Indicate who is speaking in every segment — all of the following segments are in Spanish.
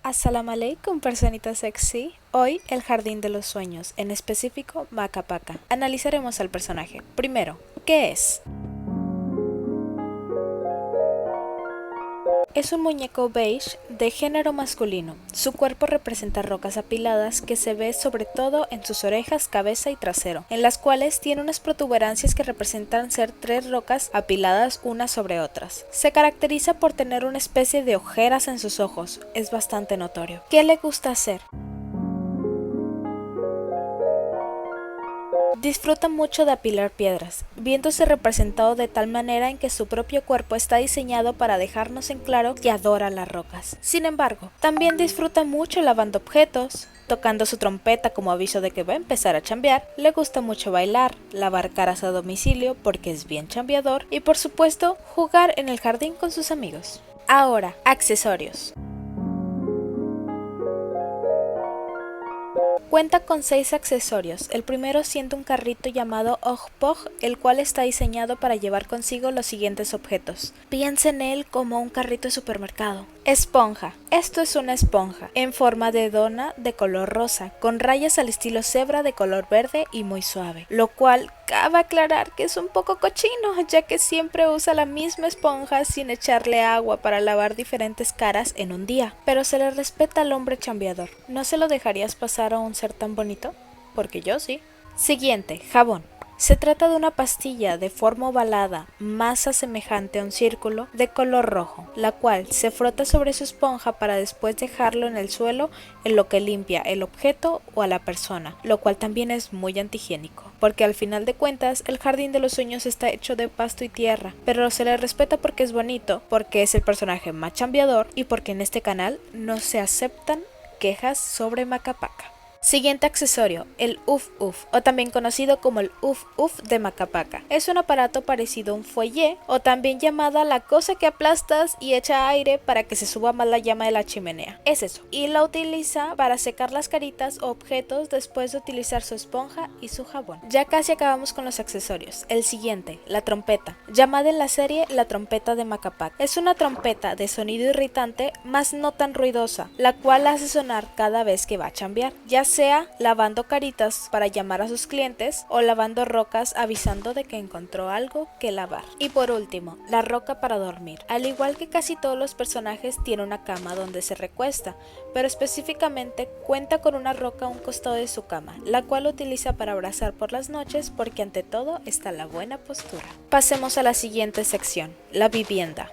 Speaker 1: Assalamu alaikum, personita sexy. Hoy el jardín de los sueños, en específico Makka Pakka. Analizaremos al personaje. Primero, ¿qué es? Es un muñeco beige de género masculino. Su cuerpo representa rocas apiladas que se ve sobre todo en sus orejas, cabeza y trasero, en las cuales tiene unas protuberancias que representan ser tres rocas apiladas unas sobre otras. Se caracteriza por tener una especie de ojeras en sus ojos, es bastante notorio. ¿Qué le gusta hacer? Disfruta mucho de apilar piedras, viéndose representado de tal manera en que su propio cuerpo está diseñado para dejarnos en claro que adora las rocas. Sin embargo, también disfruta mucho lavando objetos, tocando su trompeta como aviso de que va a empezar a chambear, le gusta mucho bailar, lavar caras a domicilio porque es bien chambeador y por supuesto jugar en el jardín con sus amigos. Ahora, accesorios. Cuenta con 6 accesorios, el primero siendo un carrito llamado Ogpog, el cual está diseñado para llevar consigo los siguientes objetos. Piensa en él como un carrito de supermercado. Esponja. Esto es una esponja en forma de dona de color rosa, con rayas al estilo cebra de color verde y muy suave, lo cual cabe aclarar que es un poco cochino, ya que siempre usa la misma esponja sin echarle agua para lavar diferentes caras en un día, pero se le respeta al hombre chambeador. ¿No se lo dejarías pasar a un ser tan bonito? Porque yo sí. Siguiente, jabón. Se trata de una pastilla de forma ovalada, masa semejante a un círculo, de color rojo, la cual se frota sobre su esponja para después dejarlo en el suelo en lo que limpia el objeto o a la persona, lo cual también es muy antihigiénico, porque al final de cuentas el jardín de los sueños está hecho de pasto y tierra, pero se le respeta porque es bonito, porque es el personaje más chambeador y porque en este canal no se aceptan quejas sobre Makka Pakka. Siguiente accesorio, el Uf Uf, o también conocido como el Uf Uf de Makka Pakka. Es un aparato parecido a un fuelle, o también llamada la cosa que aplastas y echa aire para que se suba más la llama de la chimenea. Es eso. Y la utiliza para secar las caritas o objetos después de utilizar su esponja y su jabón. Ya casi acabamos con los accesorios. El siguiente, la trompeta, llamada en la serie la trompeta de Makka Pakka. Es una trompeta de sonido irritante, más no tan ruidosa, la cual hace sonar cada vez que va a chambear, ya sea lavando caritas para llamar a sus clientes o lavando rocas avisando de que encontró algo que lavar. Y por último, la roca para dormir. Al igual que casi todos los personajes, tiene una cama donde se recuesta, pero específicamente cuenta con una roca a un costado de su cama, la cual utiliza para abrazar por las noches porque ante todo está la buena postura. Pasemos a la siguiente sección, la vivienda.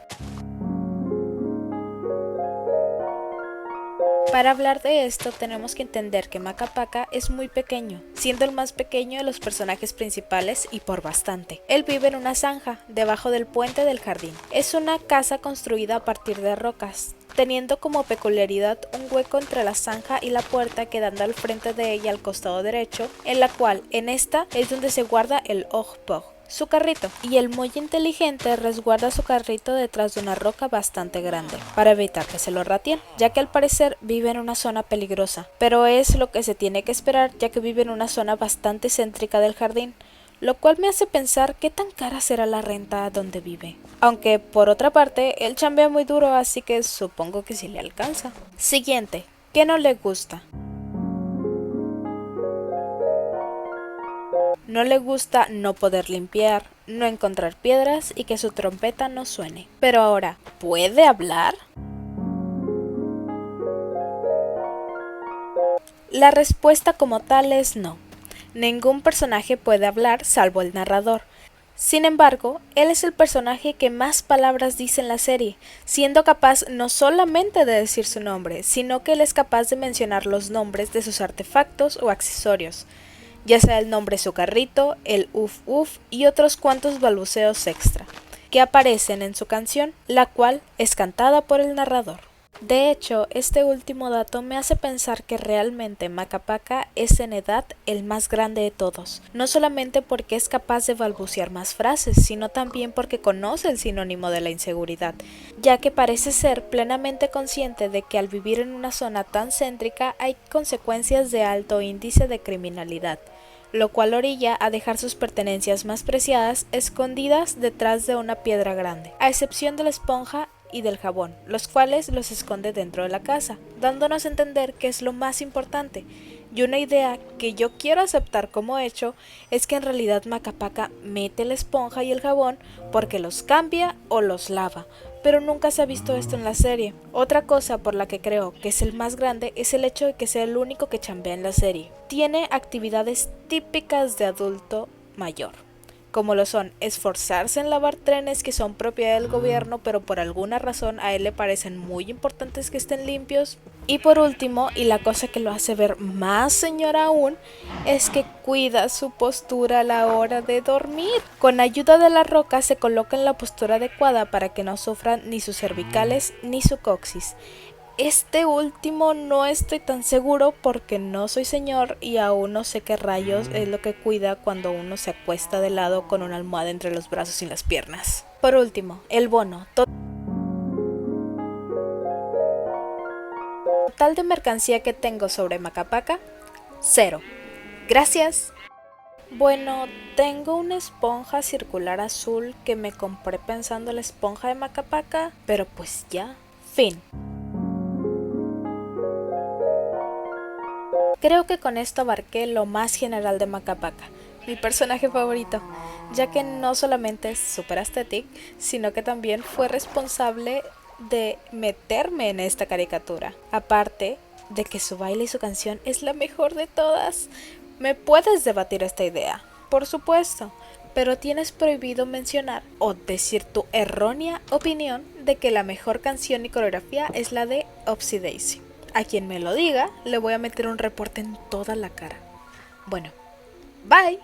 Speaker 1: Para hablar de esto tenemos que entender que Makka Pakka es muy pequeño, siendo el más pequeño de los personajes principales y por bastante. Él vive en una zanja, debajo del puente del jardín. Es una casa construida a partir de rocas, teniendo como peculiaridad un hueco entre la zanja y la puerta quedando al frente de ella al costado derecho, en la cual en esta es donde se guarda el Ogpog, su carrito, y el muy inteligente resguarda su carrito detrás de una roca bastante grande, para evitar que se lo rateen, ya que al parecer vive en una zona peligrosa, pero es lo que se tiene que esperar ya que vive en una zona bastante céntrica del jardín, lo cual me hace pensar qué tan cara será la renta donde vive. Aunque por otra parte, él chambea muy duro, así que supongo que sí le alcanza. Siguiente, ¿qué no le gusta? No le gusta no poder limpiar, no encontrar piedras y que su trompeta no suene. Pero ahora, ¿puede hablar? La respuesta como tal es no. Ningún personaje puede hablar salvo el narrador. Sin embargo, él es el personaje que más palabras dice en la serie, siendo capaz no solamente de decir su nombre, sino que él es capaz de mencionar los nombres de sus artefactos o accesorios, ya sea el nombre de su carrito, el Uf Uf y otros cuantos balbuceos extra, que aparecen en su canción, la cual es cantada por el narrador. De hecho, este último dato me hace pensar que realmente Makka Pakka es en edad el más grande de todos, no solamente porque es capaz de balbucear más frases, sino también porque conoce el sinónimo de la inseguridad, ya que parece ser plenamente consciente de que al vivir en una zona tan céntrica hay consecuencias de alto índice de criminalidad, lo cual orilla a dejar sus pertenencias más preciadas escondidas detrás de una piedra grande. A excepción de la esponja, y del jabón, los cuales los esconde dentro de la casa, dándonos a entender que es lo más importante. Y una idea que yo quiero aceptar como hecho es que en realidad Macapaca mete la esponja y el jabón porque los cambia o los lava, pero nunca se ha visto esto en la serie. Otra cosa por la que creo que es el más grande es el hecho de que sea el único que chambea en la serie. Tiene actividades típicas de adulto mayor, como lo son esforzarse en lavar trenes que son propiedad del gobierno, pero por alguna razón a él le parecen muy importantes que estén limpios. Y por último, y la cosa que lo hace ver más señor aún, es que cuida su postura a la hora de dormir. Con ayuda de la roca se coloca en la postura adecuada para que no sufran ni sus cervicales ni su coxis. Este último no estoy tan seguro porque no soy señor y aún no sé qué rayos es lo que cuida cuando uno se acuesta de lado con una almohada entre los brazos y las piernas. Por último, el bono. Total de mercancía que tengo sobre Macapaca, 0. Gracias. Bueno, tengo una esponja circular azul que me compré pensando en la esponja de Macapaca, pero pues ya, fin. Creo que con esto abarqué lo más general de Macapaca, mi personaje favorito, ya que no solamente es super aesthetic, sino que también fue responsable de meterme en esta caricatura. Aparte de que su baile y su canción es la mejor de todas. Me puedes debatir esta idea, por supuesto, pero tienes prohibido mencionar o decir tu errónea opinión de que la mejor canción y coreografía es la de Upsy Daisy. A quien me lo diga, le voy a meter un reporte en toda la cara. Bueno, bye.